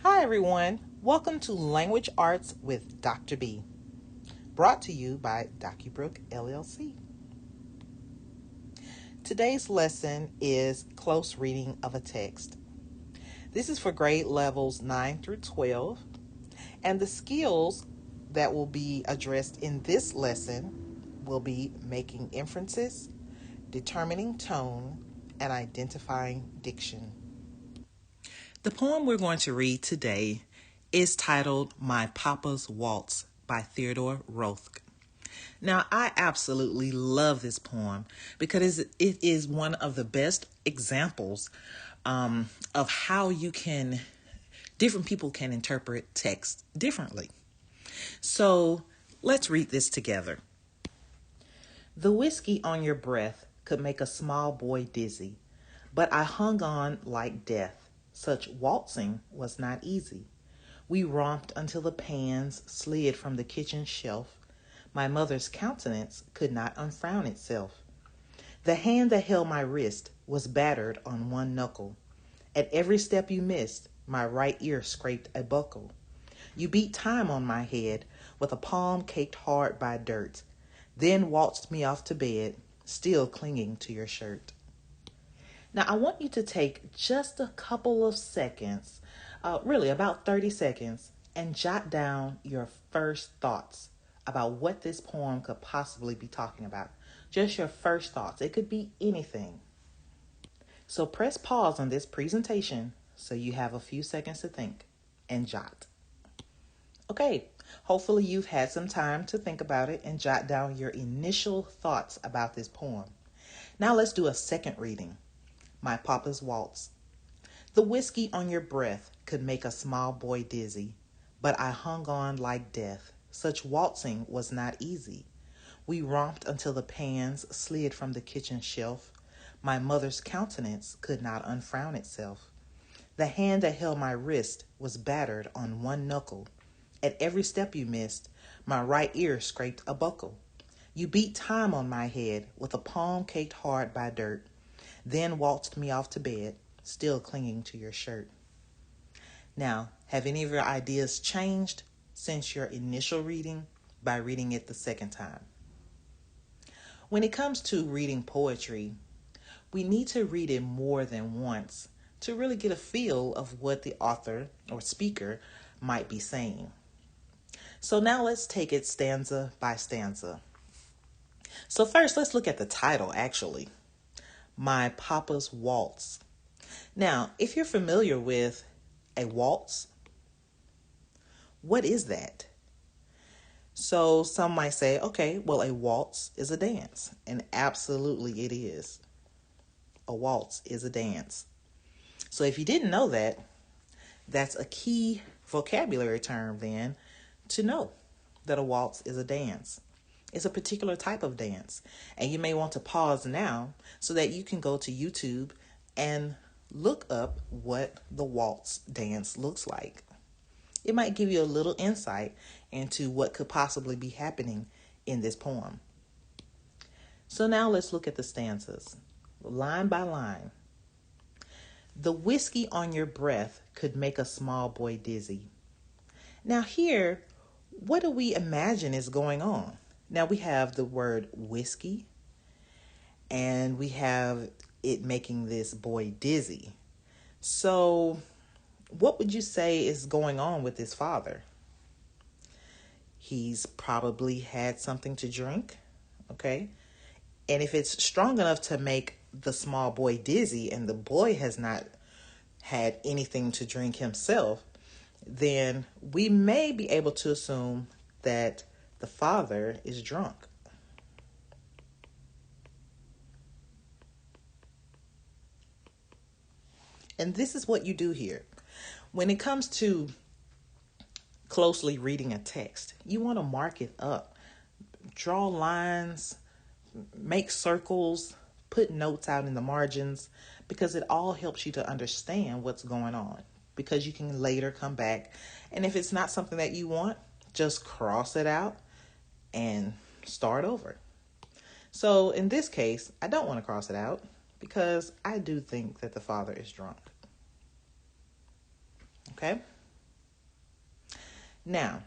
Hi everyone, welcome to Language Arts with Dr. B, brought to you by Brooke LLC. Today's lesson is close reading of a text. This is for grade levels 9 through 12, and the skills that will be addressed in this lesson will be making inferences, determining tone, and identifying diction. The poem we're going to read today is titled My Papa's Waltz by Theodore Rothke. Now, I absolutely love this poem because it is one of the best examples of how different people can interpret text differently. So let's read this together. The whiskey on your breath could make a small boy dizzy, but I hung on like death. Such waltzing was not easy. We romped until the pans slid from the kitchen shelf. My mother's countenance could not unfrown itself. The hand that held my wrist was battered on one knuckle. At every step you missed, my right ear scraped a buckle. You beat time on my head with a palm caked hard by dirt, then waltzed me off to bed, still clinging to your shirt. Now, I want you to take just a couple of seconds, really about 30 seconds, and jot down your first thoughts about what this poem could possibly be talking about. Just your first thoughts. It could be anything. So press pause on this presentation so you have a few seconds to think and jot. Okay, hopefully you've had some time to think about it and jot down your initial thoughts about this poem. Now let's do a second reading. My Papa's Waltz. The whiskey on your breath could make a small boy dizzy, but I hung on like death. Such waltzing was not easy. We romped until the pans slid from the kitchen shelf. My mother's countenance could not unfrown itself. The hand that held my wrist was battered on one knuckle. At every step you missed, my right ear scraped a buckle. You beat time on my head with a palm caked hard by dirt, then waltzed me off to bed, still clinging to your shirt. Now, have any of your ideas changed since your initial reading by reading it the second time? When it comes to reading poetry, we need to read it more than once to really get a feel of what the author or speaker might be saying. So now let's take it stanza by stanza. So first, let's look at the title, actually. My Papa's Waltz. Now, if you're familiar with a waltz, what is that? So some might say, okay, well, a waltz is a dance. And absolutely it is. A waltz is a dance. So if you didn't know that, that's a key vocabulary term then to know that a waltz is a dance. It's a particular type of dance. And you may want to pause now so that you can go to YouTube and look up what the waltz dance looks like. It might give you a little insight into what could possibly be happening in this poem. So now let's look at the stanzas, line by line. The whiskey on your breath could make a small boy dizzy. Now here, what do we imagine is going on? Now we have the word whiskey, and we have it making this boy dizzy. So what would you say is going on with his father? He's probably had something to drink, okay? And if it's strong enough to make the small boy dizzy and the boy has not had anything to drink himself, then we may be able to assume that the father is drunk. And this is what you do here. When it comes to closely reading a text, you want to mark it up. Draw lines, make circles, put notes out in the margins, because it all helps you to understand what's going on. Because you can later come back, and if it's not something that you want, just cross it out and start over. So in this case, I don't want to cross it out because I do think that the father is drunk. Okay? Now,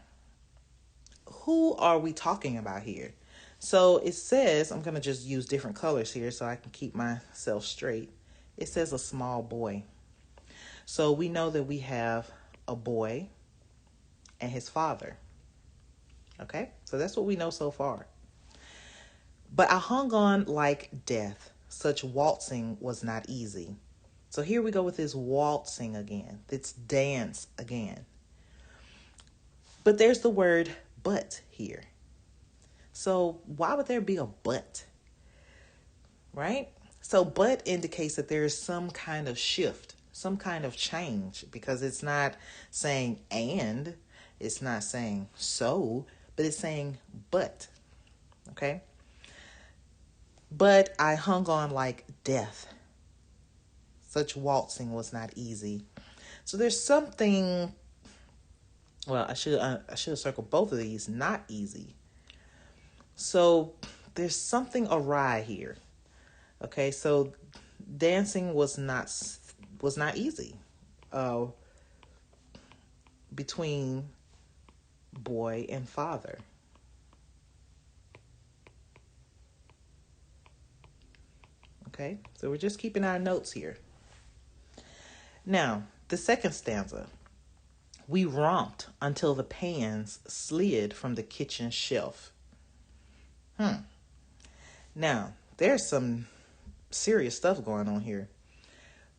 who are we talking about here? So it says, I'm going to just use different colors here so I can keep myself straight. It says a small boy. So we know that we have a boy and his father. Okay, so that's what we know so far. But I hung on like death. Such waltzing was not easy. So here we go with this waltzing again. This dance again. But there's the word but here. So why would there be a but? Right? So but indicates that there is some kind of shift, some kind of change, because it's not saying and, it's not saying so, but it's saying but. Okay? But I hung on like death. Such waltzing was not easy. So there's something, well, I should have circled both of these, not easy. So there's something awry here. Okay, so dancing was not easy between boy and father. Okay, so we're just keeping our notes here. Now, the second stanza. We romped until the pans slid from the kitchen shelf. Now, there's some serious stuff going on here.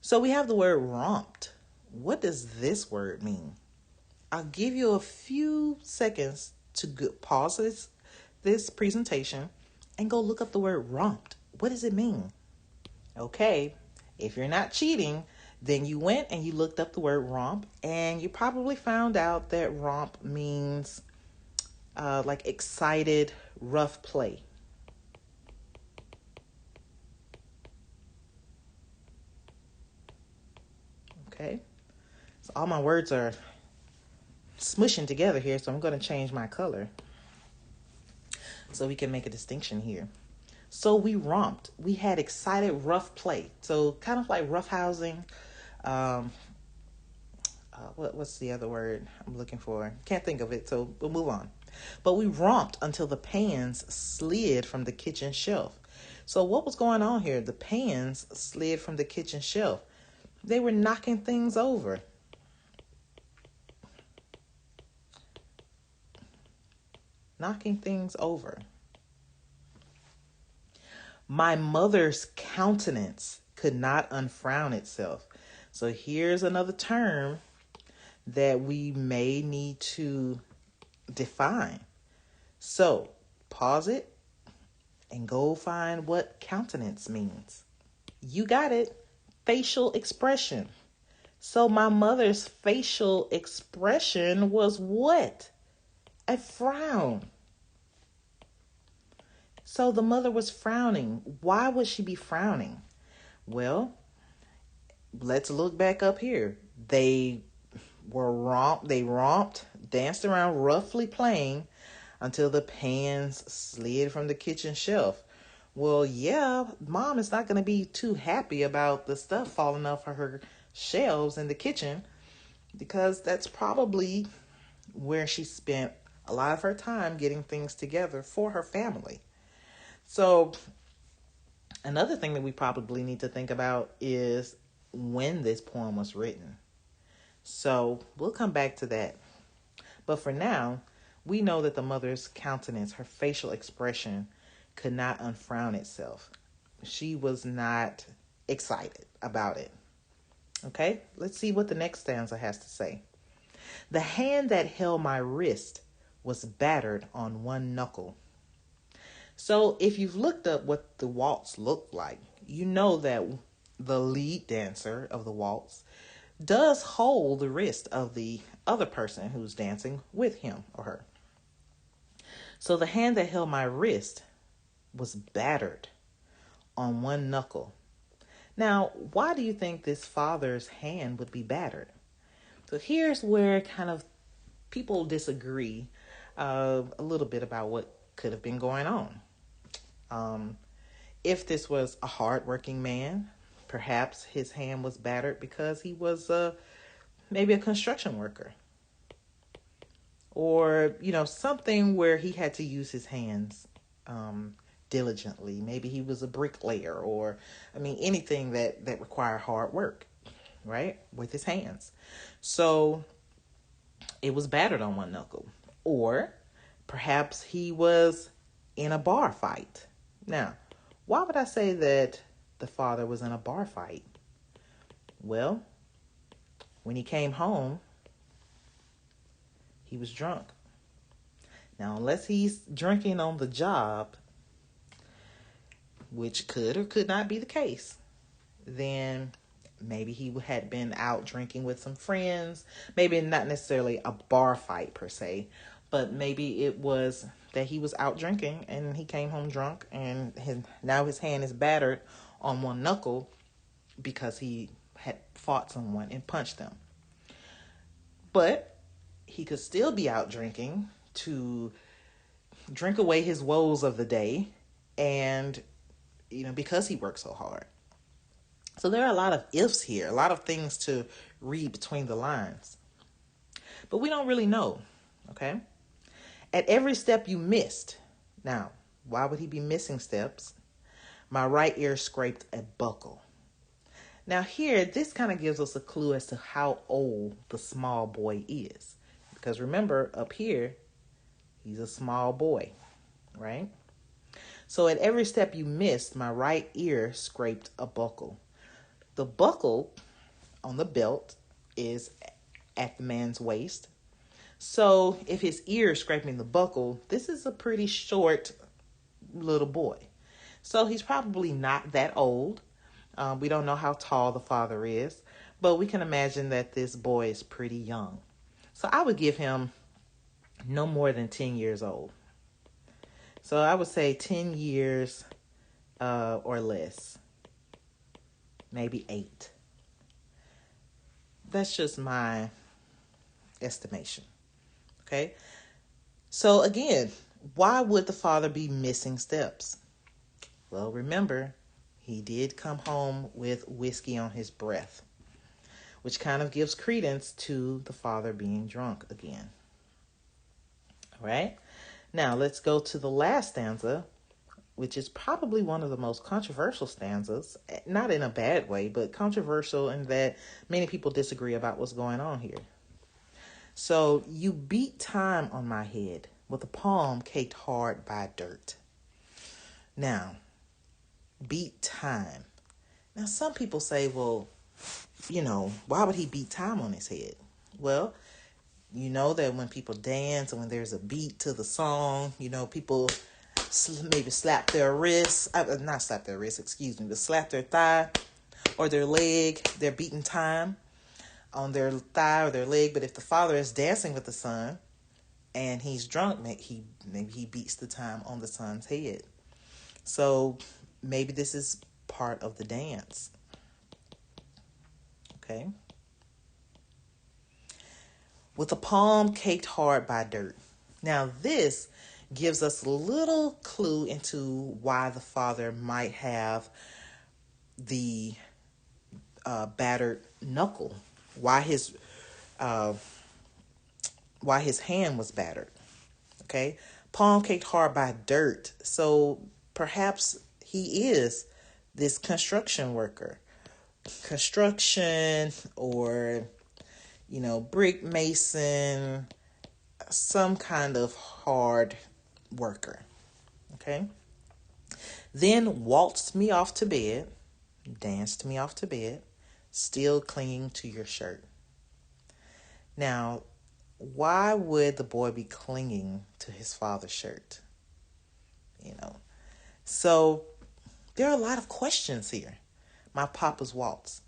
So we have the word romped. What does this word mean? I'll give you a few seconds to pause this presentation and go look up the word romped. What does it mean? Okay, if you're not cheating, then you went and you looked up the word romp, and you probably found out that romp means like excited, rough play. Okay, so all my words are smushing together here, so I'm going to change my color so we can make a distinction here. So we romped. We had excited, rough play. So kind of like roughhousing. What's the other word I'm looking for? Can't think of it, so we'll move on. But we romped until the pans slid from the kitchen shelf. So what was going on here? The pans slid from the kitchen shelf. They were knocking things over. Knocking things over. My mother's countenance could not unfrown itself. So here's another term that we may need to define. So pause it and go find what countenance means. You got it. Facial expression. So my mother's facial expression was what? A frown. So the mother was frowning. Why would she be frowning? Well, let's look back up here. They romped, danced around roughly playing until the pans slid from the kitchen shelf. Well, yeah, mom is not going to be too happy about the stuff falling off of her shelves in the kitchen, because that's probably where she spent a lot of her time getting things together for her family. So another thing that we probably need to think about is when this poem was written. So we'll come back to that. But for now, we know that the mother's countenance, her facial expression, could not unfrown itself. She was not excited about it. Okay, let's see what the next stanza has to say. The hand that held my wrist was battered on one knuckle. So if you've looked up what the waltz looked like, you know that the lead dancer of the waltz does hold the wrist of the other person who's dancing with him or her. So the hand that held my wrist was battered on one knuckle. Now, why do you think this father's hand would be battered? So here's where kind of people disagree a little bit about what could have been going on. If this was a hardworking man, perhaps his hand was battered because he was maybe a construction worker. or, something where he had to use his hands diligently. Maybe he was a bricklayer, or, anything that required hard work, right, with his hands. So it was battered on one knuckle. Or perhaps he was in a bar fight. Now, why would I say that the father was in a bar fight? Well, when he came home, he was drunk. Now, unless he's drinking on the job, which could or could not be the case, then maybe he had been out drinking with some friends. Maybe not necessarily a bar fight per se, but maybe it was that he was out drinking and he came home drunk, and now his hand is battered on one knuckle because he had fought someone and punched them. But he could still be out drinking to drink away his woes of the day, and because he worked so hard. So there are a lot of ifs here, a lot of things to read between the lines. But we don't really know, okay? At every step you missed. Now, why would he be missing steps? My right ear scraped a buckle. Now here, this kind of gives us a clue as to how old the small boy is. Because remember, up here, he's a small boy, right? So at every step you missed, my right ear scraped a buckle. The buckle on the belt is at the man's waist. So if his ear is scraping the buckle, this is a pretty short little boy. So he's probably not that old. We don't know how tall the father is, but we can imagine that this boy is pretty young. So I would give him no more than 10 years old. So I would say 10 years or less. Maybe 8. That's just my estimation. Okay? So again, why would the father be missing steps? Well, remember, he did come home with whiskey on his breath, which kind of gives credence to the father being drunk again. All right? Now, let's go to the last stanza, which is probably one of the most controversial stanzas, not in a bad way, but controversial in that many people disagree about what's going on here. So, you beat time on my head with a palm caked hard by dirt. Now, beat time. Now, some people say, well, why would he beat time on his head? Well, you know that when people dance and when there's a beat to the song, people maybe slap their wrist, not slap their wrist, but slap their thigh or their leg. They're beating time on their thigh or their leg. But if the father is dancing with the son and he's drunk, maybe he beats the time on the son's head. So maybe this is part of the dance. Okay. With a palm caked hard by dirt. Now this gives us a little clue into why the father might have the battered knuckle, why his hand was battered. Okay, palm caked hard by dirt. So perhaps he is this construction worker, or brick mason, some kind of hard worker. Okay. Then waltzed me off to bed, danced me off to bed, still clinging to your shirt. Now, why would the boy be clinging to his father's shirt? So there are a lot of questions here. My papa's waltz.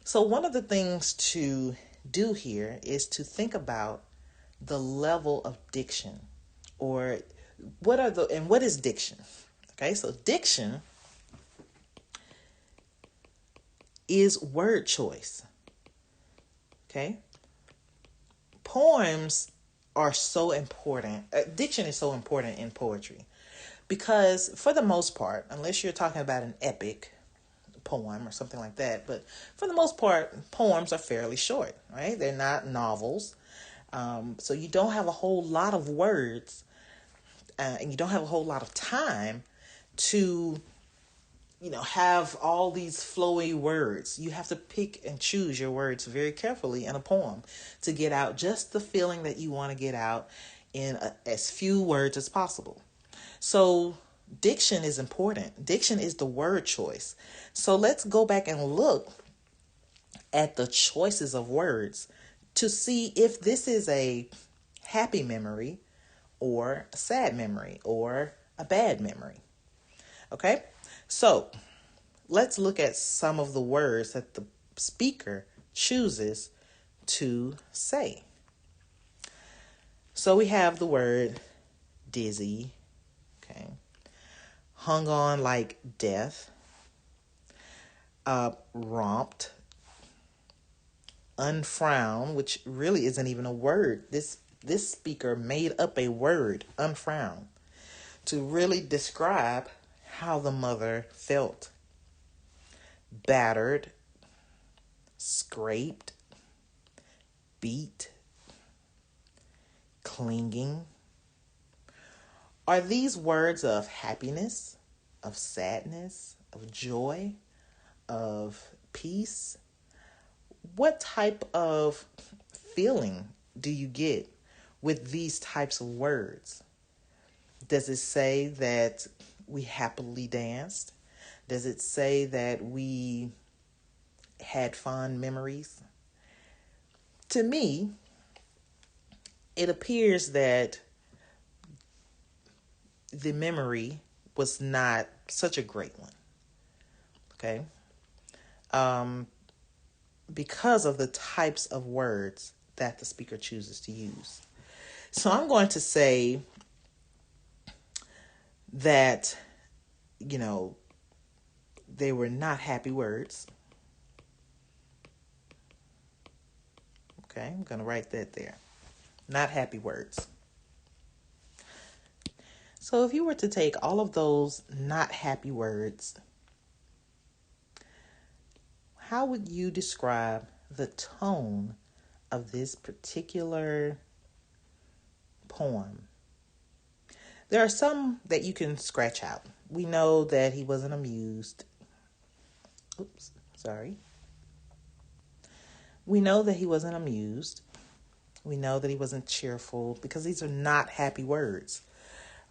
So one of the things to do here is to think about the level of diction, or what is diction? Okay, so diction is word choice. Okay, poems are so important. Diction is so important in poetry because, for the most part, unless you're talking about an epic poem or something like that, but for the most part, poems are fairly short. Right? They're not novels. So you don't have a whole lot of words, and you don't have a whole lot of time to, have all these flowy words. You have to pick and choose your words very carefully in a poem to get out just the feeling that you want to get out in as few words as possible. So diction is important. Diction is the word choice. So let's go back and look at the choices of words to see if this is a happy memory or a sad memory or a bad memory. Okay? So let's look at some of the words that the speaker chooses to say. So we have the word dizzy, okay, hung on like death, romped, unfrowned, which really isn't even a word. This speaker made up a word, unfrowned, to really describe how the mother felt. Battered, scraped, beat, clinging. Are these words of happiness, of sadness, of joy, of peace? What type of feeling do you get with these types of words? Does it say that we happily danced? Does it say that we had fond memories? To me, it appears that the memory was not such a great one. Okay? Because of the types of words that the speaker chooses to use. So I'm going to say that, they were not happy words. Okay, I'm going to write that there. Not happy words. So if you were to take all of those not happy words, how would you describe the tone of this particular poem? There are some that you can scratch out. We know that he wasn't amused. We know that he wasn't amused. We know that he wasn't cheerful, because these are not happy words.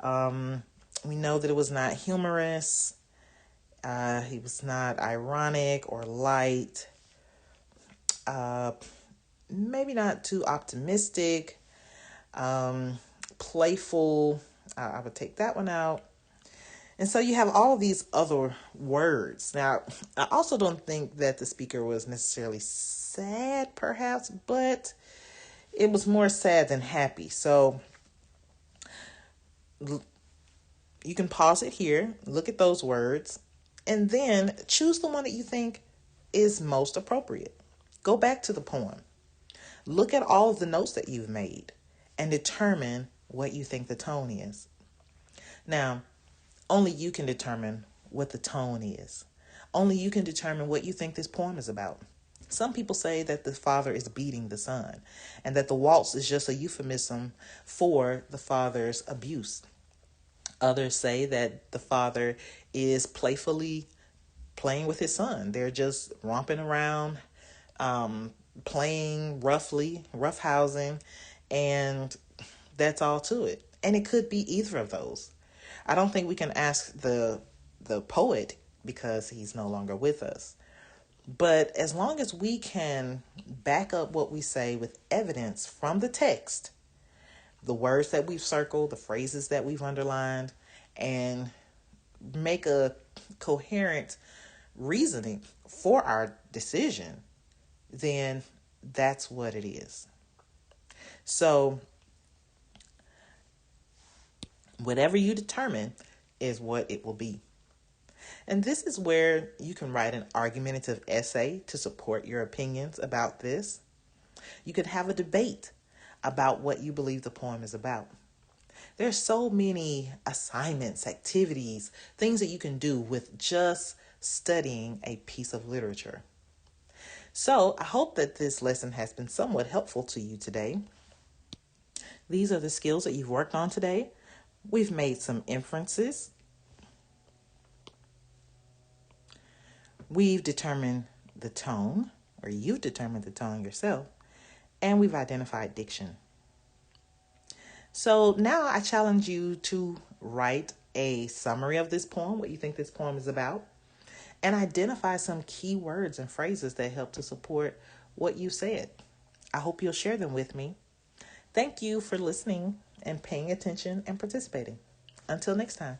We know that it was not humorous. He was not ironic or light. Maybe not too optimistic. Playful. I would take that one out. And so you have all these other words. Now, I also don't think that the speaker was necessarily sad, perhaps, but it was more sad than happy. So you can pause it here, look at those words, and then choose the one that you think is most appropriate. Go back to the poem. Look at all of the notes that you've made and determine what you think the tone is. Now, only you can determine what the tone is. Only you can determine what you think this poem is about. Some people say that the father is beating the son, and that the waltz is just a euphemism for the father's abuse. Others say that the father is playfully playing with his son. They're just romping around, playing roughhousing, and that's all to it. And it could be either of those. I don't think we can ask the poet, because he's no longer with us. But as long as we can back up what we say with evidence from the text, the words that we've circled, the phrases that we've underlined, and make a coherent reasoning for our decision, then that's what it is. So whatever you determine is what it will be. And this is where you can write an argumentative essay to support your opinions about this. You could have a debate about what you believe the poem is about. There's so many assignments, activities, things that you can do with just studying a piece of literature. So I hope that this lesson has been somewhat helpful to you today. These are the skills that you've worked on today. We've made some inferences. We've determined the tone, or you've determined the tone yourself, and we've identified diction. So now I challenge you to write a summary of this poem, what you think this poem is about, and identify some key words and phrases that help to support what you said. I hope you'll share them with me. Thank you for listening and paying attention and participating. Until next time.